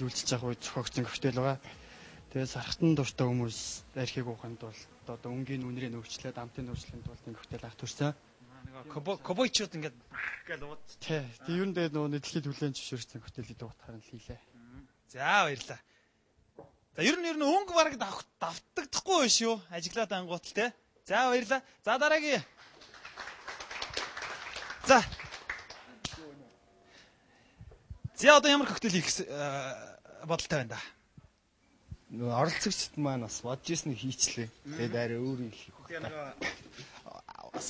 Дүүлж байгаа үед зохиогдсон коктейл байгаа. Тэгээ сархтан дуртай хүмүүс архийг ууханд бол одоо өнгийн үнрийг өөрчлөөд амтын өөрчлөлийн тулд энэ коктейл авах төрсөн. Кобойчууд ингээд гэл ууд. Тий. Тэг ер нь дээр нөгөө дэлхийд хүлэн зөвшөөрсөн коктейлийг утгаар нь хийлээ. За баярлаа. За ер нь өнгө бараг давтагдахгүй биш юу? Ажиглаад ангуутал те. За баярлаа. За дараагийн. За. За одоо ямар коктейл хийх бодолтой байна да? Нөгөө оролцогчд маань бас бодож ирсэн хийчлээ. Тэгээд арай өөр юм хийх.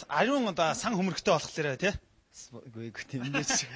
Ариун одоо сан хөмөргтэй болохоор тий. Үгүй тийм нээч.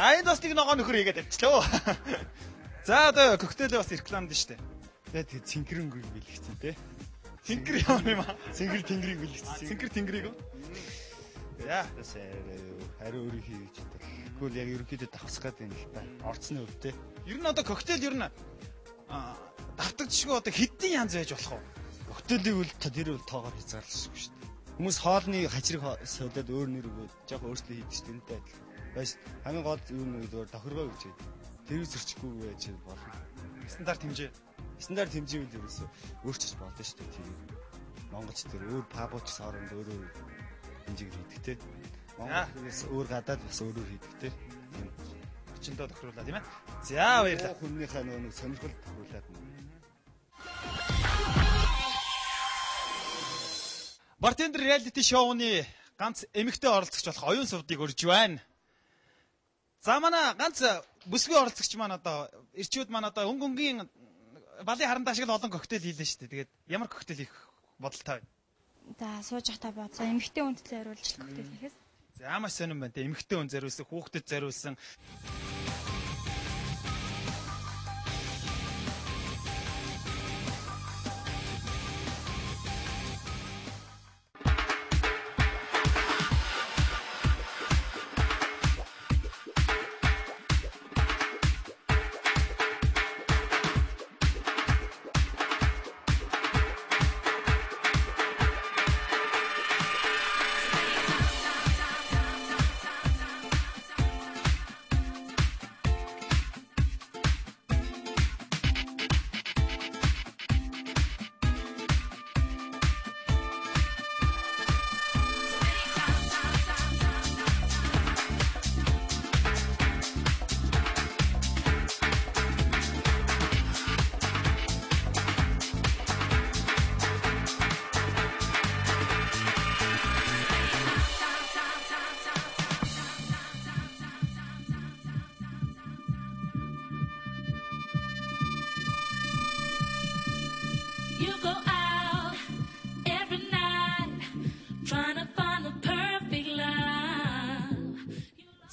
За энэ бас нэг ногоо нөхөр хийгээд авчлаа. За одоо коктейл бас рекламд нь штэ. Тэгээд цэнхэрэнгүй бэлгэсэн те. Цэнхэр ямар юм аа? Цэнхэр тэнгэрийг бэлгэсэн. Цэнхэр тэнгэрийг үү? За хариу өөрийг хийж чадвал. Тэгвэл яг ерөнхийдөө давсах гэдэг юм л та. Орцны өв те. Ер нь одоо коктейл ер нь давтагдчихгүй одоо хэдийн янз байж болох вэ? Коктейлийг үл тэр үл тоогоор хязгаарлахгүй шүү дээ. Хүмүүс хоолны хажирыг суулаад өөр нэр өгөөд жоохон өөрчлөлт хийдэг шүү дээ. Баяс хамгийн гол юу нэг зөвөр тохиргоо гэж байна. Тэр зэрчгүй байж болно. Стандарт хэмжээ. Стандарт хэмжээ үл ерөөсөө өөрчилж болно шүү дээ. Тэр Монголч тэр өөр пабуч саронд өөр хэмжээгээр хийдэг те. Монголоос өөр гадаад бас өөрөөр хийдэг те. Өчөндөө тохируулаад тийм ээ. За баярлалаа. Хүнийхээ нэг сонирхол тохируулаад. Бартендер реалити шоуны ганц эмэгтэй оролцогч болох оюун сувдыг өрж байна. За манай ганц бүсгүй оролцогч маань одоо ирчүүд маань одоо өнгийн балын харандаа шиг л олон коктейл хийлээ шүү дээ. Тэгээд ямар коктейл хийх бодолтой байна? За сууж явахдаа бодсон эмэгтэй хүндлээ хариулж коктейл хийхээс. За маш сонирн байна те. Эмэгтэй хүн зориулсан, хүүхдэд зориулсан.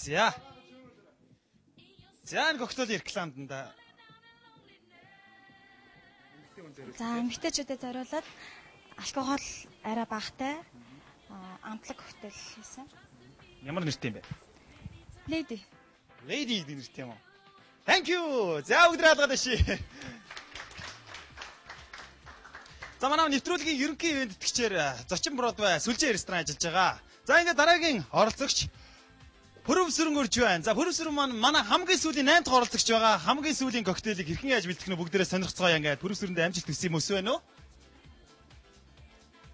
За. За энэ коктейл рекламд нь да. За эмэгтэйчүүдэд зориулаад алкогол арай багатай амтлаг коктейл хийсэн. Ямар нэртэй юм бэ? Lady. Lady нэртэй юм уу? Thank you. За өдөр алгаад баши. За манай нэвтрүүлгийн ерөнхий ивент тэтгэгчээр Зочин Бродвей сүлжээ ресторан ажиллаж байгаа. За ингээд дараагийн оролцогч Пөрөвсөрөн үрж байна. За пөрөвсөрөн маань манай хамгийн сүүлийн 8 дахь оролцогч байгаа. Хамгийн сүүлийн коктейлийг хэрхэн яаж бэлтгэх нь бүгдээрээ сонирхцгаая ингээд пөрөвсөрөндөө амжилт хүсье юм өсвэ нөө.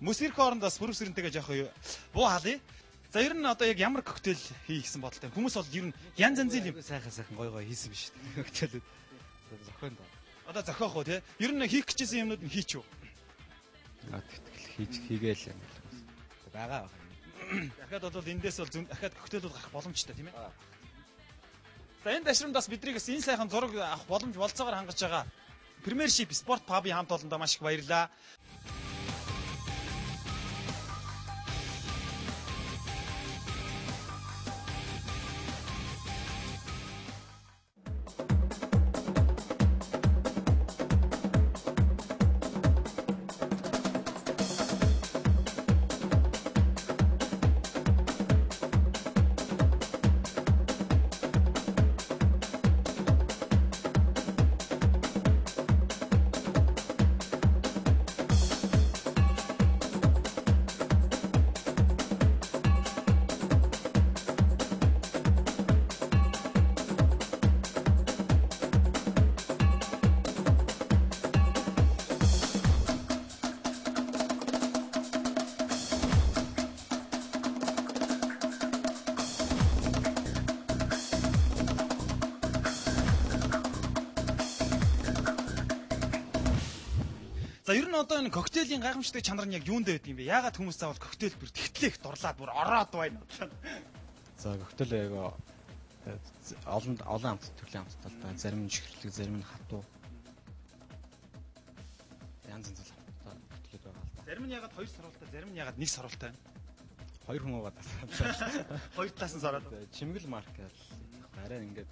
Мөсгөрх хооронд бас пөрөвсөрөнтэйгээ жоох буу хаалъя. За ер нь одоо яг ямар коктейл хий гэсэн бодолтой. Хүмүүс бол ер нь янз янзын юм сайхан гой хийсэн биш үү? Коктейлүүд зохион доо. одоо зохиох уу те. Ер нь хийх гэжсэн юмнууд нь хийч үү? Тэгэл хийгээл юм. Бага. Дахиад бол эндээс бол дахиад коктейлүүд гарах боломжтой тийм ээ. За энэ ташрамд бас биднийг бас энэ сайхан зураг авах боломж болцоогоор хангаж байгаа. Premiership Sport Pub-ийн хамт олондоо маш их баярлалаа. За ер нь одоо энэ коктейлийн гайхамшигтай чанар нь яг юунд байдаг юм бэ? Яагаад хүмүүс заавал коктейл бүр тэгтлэх дурлаад бүр ороод байна бодлоо. За коктейл яг олон амт төрлийн амттай л да. Зарим нь чихэрлэг, зарим нь хатуу. Янз янз амттай коктейл байгаа л да. Зарим нь ягаад 2 сарвалтай, зарим нь ягаад 1 сарвалтай. 2 хүн байгаа даа. Хоёр талаас нь сарвал. Чимгэл марк ял. Арай ингээд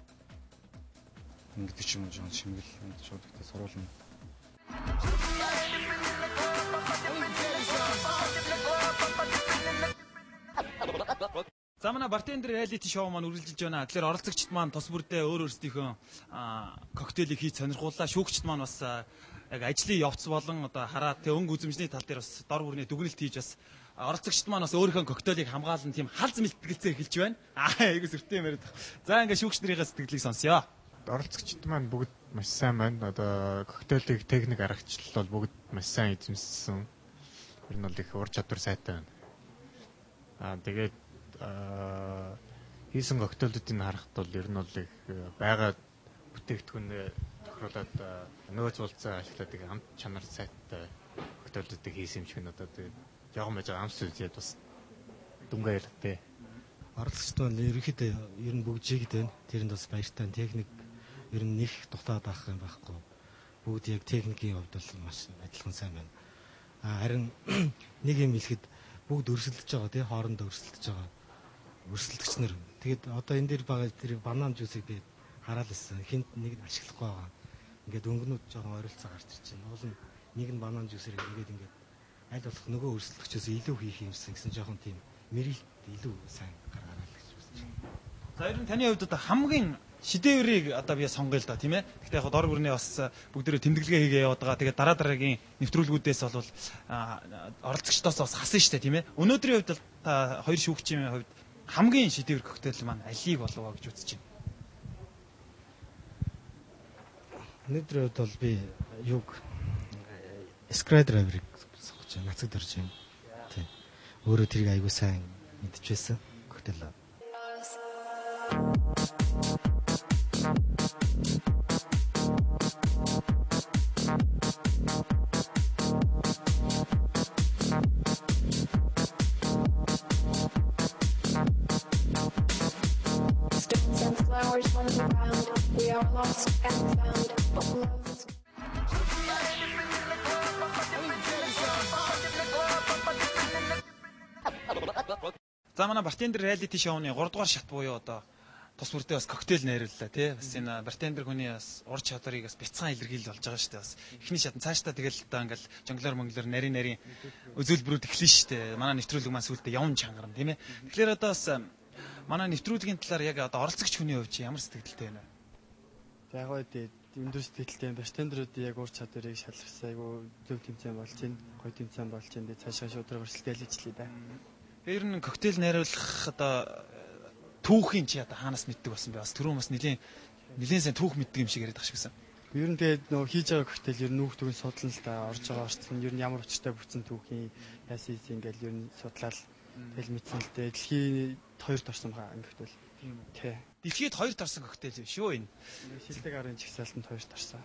ч юм уу жоон чимгэл шууд ихтэй саруулна. За манай бартендер реалити шоу маань үргэлжилж байна. Тэгэхээр оролцогчд маань тус бүрдээ өөр өөрсдийнхөө коктейлийг хийж сонирхууллаа. Шүүгчд маань бас яг ажлын явц болон одоо хараад тэг өнгө үзэмжний тал дээр бас дор бүрний дүгнэлт хийж бас оролцогчд маань бас өөрийнхөө коктейлийг хамгаалан тийм халз мэлтгэлцээ эхэлж байна. Айгу сүртэй юм яриад. За ингээ шүүгчнэрийнхээ сэтгэлийг сонсъё. Оролцогчд маань бүгд маш сайн байна. Одоо коктейлийг техник аргачлал бол бүгд маш сайн эзэмссэн. Ер нь бол их ур чадвар сайтай байна. Тэгээд хийсэн коктейлүүдийг харахад бол ер нь бол их байгаа бүтээгдэхүүнээ тохируулаад нөөц уулзаа ашиглаад их амт чанар сайтай коктейлүүдийг хийсэн юм шиг надад жоохон байж амс үзээд бас дүнгээ ярьдээ. Оролцогчд бол ерөнхийдөө ер нь бүгд жигд байна. Тэрэнд бас баяртай техник ер нь нэг дутаад авах юм байхгүй. Бүгд яг техникийн хувьд бол маш адилхан сайн байна. Харин нэг юм хэлэхэд бүгд өрсөлдөж байгаа тий хоорондоо өрсөлдөж байгаа. Өрсөлдөгч нар. Тэгэд одоо энэ дээр байгаа тэр банан жуусыг би хараад ирсэн. Хинт нэг нь ашиглахгүй байгаа. Ингээд өнгөнүүд жоохон ойролцоо гарч ирж байна. Уул нь нэг нь банан жуусыг ингээд аль болох нөгөө өрсөлдөгчөөс илүү хийх юмсан гэсэн жоохон тийм мэрилт илүү сайн гаргараа л гэж үзэж байна. За ер нь таны хувьд одоо хамгийн шидэврийг одоо би сонгоё л да тийм ээ. Гэхдээ яг дор бүрний бас бүгдээрээ тэмдэглэгээ хийгээ яваад байгаа. Тэгээд дараагийн нэвтрүүлгүүдээс бол оролцогчдоос бас хасан штэ тийм ээ. Өнөөдрийн хувьд та хоёр шүүгчийн хувьд хамгийн шидэвэр коктейл маань алийг болов гэж үзэж байна. Өнөөдрийн хувьд бол би юг Skydriver-ыг сонгож байна. Нацаг дөрж юм. Тийм. Өөрөө тэрийг аягүй сайн мэдчихсэн коктейл. За манай бартендер реалити шоуны 3 дугаар шат буюу одоо тус бүрдээ бас коктейл найрууллаа тий. Бас энэ бартендер хүний бас ур чадварыг бас бяцхан илэрхийлж болж байгаа шүү дээ. Бас эхний шатн цаашдаа тэгэл одоо ингээл жонглоор монглоор нарийн үзүүлбэрүүд эхлэн шүү дээ. Манай нэвтрүүлэг маань сүүлдээ явн чангарна тийм ээ. Тэгэхээр одоо бас манай нэвтрүүлгийн талаар яг одоо оролцогч хүний хувьд ямар сэтгэлтэй байна вэ? Яг гоо өндөр сэтгэлтэй бартендерүүд яг ур чадварыг шалгасан айгу зөв тэмцээн болж байна. Гоё тэмцээн болж байна. Цаашаа шудраг өрсөлдөж хэлээ да. Ер нь коктейл найруулах одоо түүхийн чи одоо хаанаас мэддэг болсон бэ? Бас түрүүн бас нэлээд сайн түүх мэддэг юм шиг яриад тах шиг гэсэн. Ер нь тэгээд нөгөө хийж байгаа коктейл ер нь нүүх төгөн судлан л та орж байгаа орцсон. Ер нь ямар учиртай бүтсэн түүхийн яасан ингээл ер нь судлаад тэгэл мэдсэн л дээ. Дэлхийд 2-т орсон байгаа коктейл. Тий. Дэлхийд 2-т орсон коктейл шүү энэ. Шилдэг арын чагсаалтанд 2-т орсон.